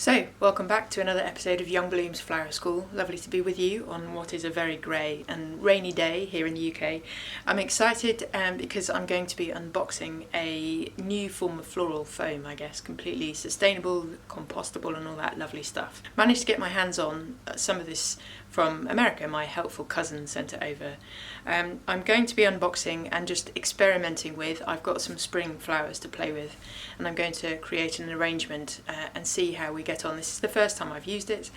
So, welcome back to another episode of Young Bloom's Flower School. Lovely to be with you on what is a very grey and rainy day here in the UK. I'm excited because I'm going to be unboxing a new form of floral foam, I guess, completely sustainable, compostable and all that lovely stuff. Managed to get my hands on some of this from America. My helpful cousin sent it over. I'm going to be unboxing and just experimenting with. I've got some spring flowers to play with and I'm going to create an arrangement and see how we get on. This is the first time I've used it,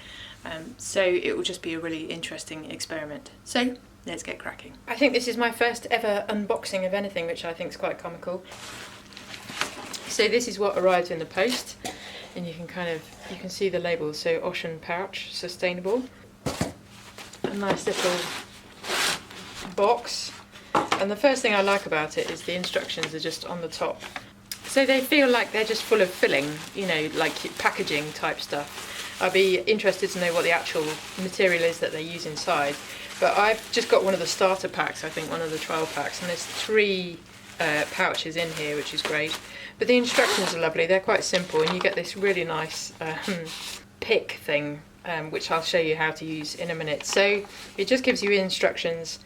so it will just be a really interesting experiment. So let's get cracking. I think this is my first ever unboxing of anything, which I think is quite comical. So this is what arrives in the post, and you can see the label. So ocean pouch, sustainable. A nice little box, and the first thing I like about it is the instructions are just on the top. So they feel like they're just full of filling, you know, like packaging type stuff. I'd be interested to know what the actual material is that they use inside. But I've just got one of the starter packs, I think one of the trial packs, and there's 3 pouches in here, which is great. But the instructions are lovely, they're quite simple, and you get this really nice pick thing, which I'll show you how to use in a minute. So it just gives you instructions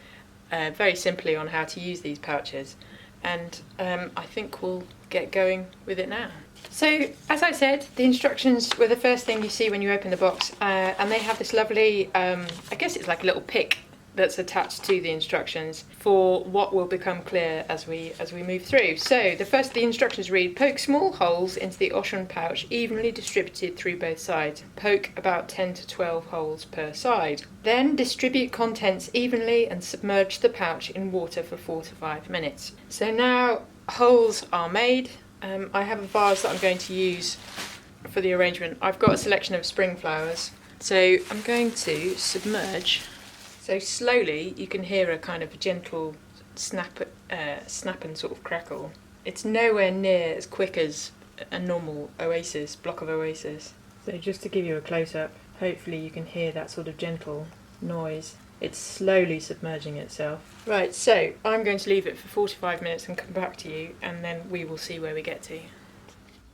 very simply on how to use these pouches. And I think we'll get going with it now. So, as I said, the instructions were the first thing you see when you open the box, and they have this lovely, I guess it's like a little pick that's attached to the instructions for what will become clear as we move through. So, the instructions read: poke small holes into the ocean pouch evenly distributed through both sides. Poke about 10 to 12 holes per side. Then distribute contents evenly and submerge the pouch in water for 4 to 5 minutes. So now holes are made. I have a vase that I'm going to use for the arrangement. I've got a selection of spring flowers. So I'm going to submerge. So slowly you can hear a kind of gentle snap and sort of crackle. It's nowhere near as quick as a normal block of oasis. So just to give you a close-up, hopefully you can hear that sort of gentle noise. It's slowly submerging itself. Right, so I'm going to leave it for 45 minutes and come back to you, and then we will see where we get to.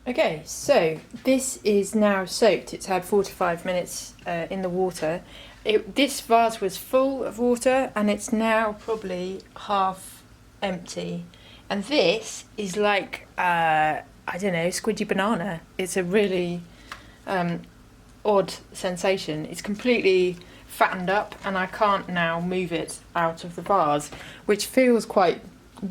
Okay, so this is now soaked. It's had 45 minutes in the water. This vase was full of water and it's now probably half empty. And this is like, I don't know, squidgy banana. It's a really odd sensation. It's completely fattened up and I can't now move it out of the vase, which feels quite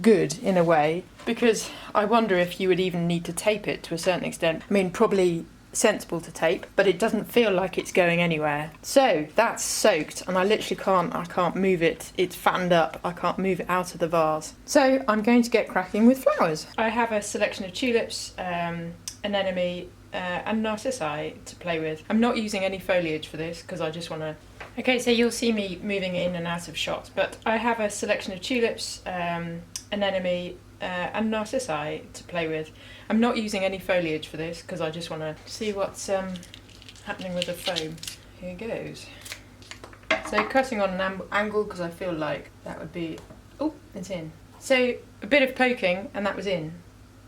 good in a way, because I wonder if you would even need to tape it to a certain extent. I mean, probably sensible to tape, but it doesn't feel like it's going anywhere. So that's soaked and I literally can't move it. It's fattened up. I can't move it out of the vase. So I'm going to get cracking with flowers. I have a selection of tulips, anemone and narcissi to play with. I'm not using any foliage for this because I just want to... Okay, so you'll see me moving in and out of shot, but I have a selection of tulips, anemone and narcissi to play with. I'm not using any foliage for this because I just want to see what's happening with the foam. Here goes. So cutting on an angle because I feel like that would be... Oh, it's in. So a bit of poking and that was in.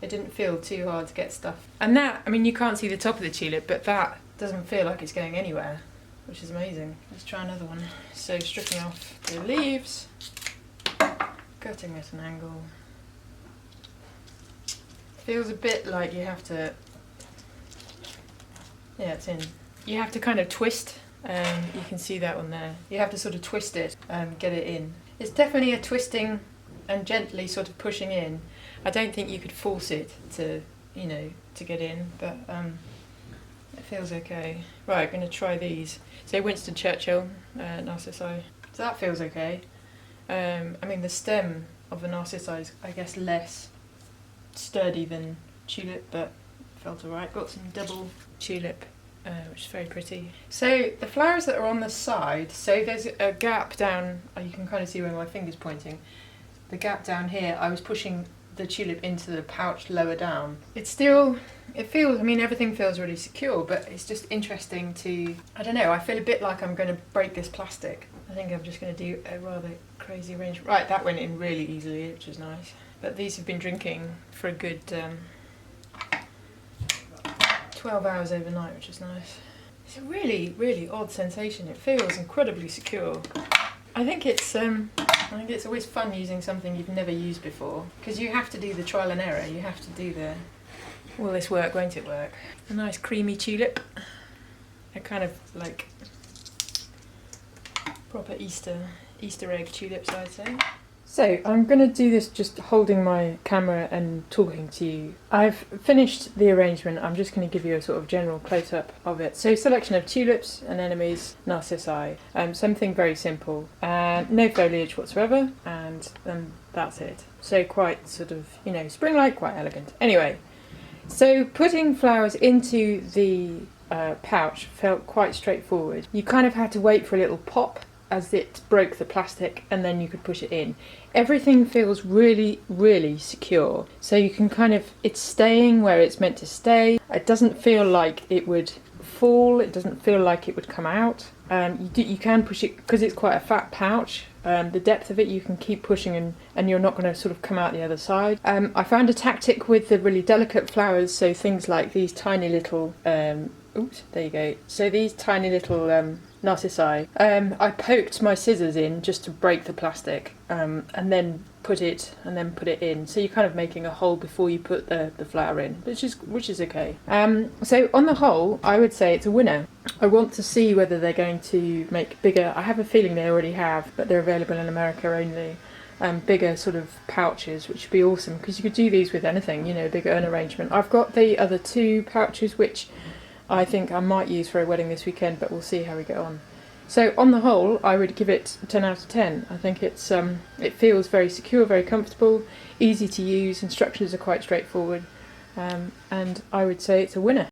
It didn't feel too hard to get stuff. And that, I mean, you can't see the top of the tulip, but that doesn't feel like it's going anywhere, which is amazing. Let's try another one. So stripping off the leaves, cutting at an angle. Feels a bit like you have to, yeah, it's in. You have to kind of twist, you can see that one there. You have to sort of twist it and get it in. It's definitely a twisting and gently sort of pushing in. I don't think you could force it to, you know, to get in, but it feels okay. Right, I'm going to try these. So Winston Churchill, narcissi. So that feels okay. I mean, the stem of the narcissi is, I guess, less sturdy than tulip, but felt alright. Got some double tulip, which is very pretty. So the flowers that are on the side, so there's a gap down, you can kind of see where my finger's pointing. The gap down here, I was pushing the tulip into the pouch lower down. It feels, I mean, everything feels really secure, but it's just interesting to, I don't know, I feel a bit like I'm going to break this plastic. I think I'm just going to do a rather crazy arrangement. Right, that went in really easily, which is nice. But these have been drinking for a good 12 hours overnight, which is nice. It's a really, really odd sensation. It feels incredibly secure. I think it's always fun using something you've never used before, because you have to do the trial and error. You have to do the, will this work, won't it work? A nice creamy tulip. A kind of like proper Easter egg tulips, I'd say. So I'm going to do this just holding my camera and talking to you. I've finished the arrangement. I'm just going to give you a sort of general close-up of it. So selection of tulips, anemones, narcissi. Something very simple. No foliage whatsoever, and that's it. So quite sort of, spring-like, quite elegant. Anyway, so putting flowers into the pouch felt quite straightforward. You kind of had to wait for a little pop as it broke the plastic, and then you could push it in. Everything feels really, really secure. So you can it's staying where it's meant to stay. It doesn't feel like it would fall. It doesn't feel like it would come out. You can push it, because it's quite a fat pouch. The depth of it, you can keep pushing and you're not going to sort of come out the other side. I found a tactic with the really delicate flowers, so things like these tiny little, oops, there you go. So these tiny little narcissi, I poked my scissors in just to break the plastic, and then put it in. So you're kind of making a hole before you put the flower in, which is okay. So on the whole, I would say it's a winner. I want to see whether they're going to make bigger. I have a feeling they already have, but they're available in America only. Bigger sort of pouches, which would be awesome, because you could do these with anything, big urn arrangement. I've got the other 2 pouches, which I think I might use for a wedding this weekend, but we'll see how we get on. So on the whole, I would give it 10 out of 10. I think it feels very secure, very comfortable, easy to use. Instructions are quite straightforward, and I would say it's a winner.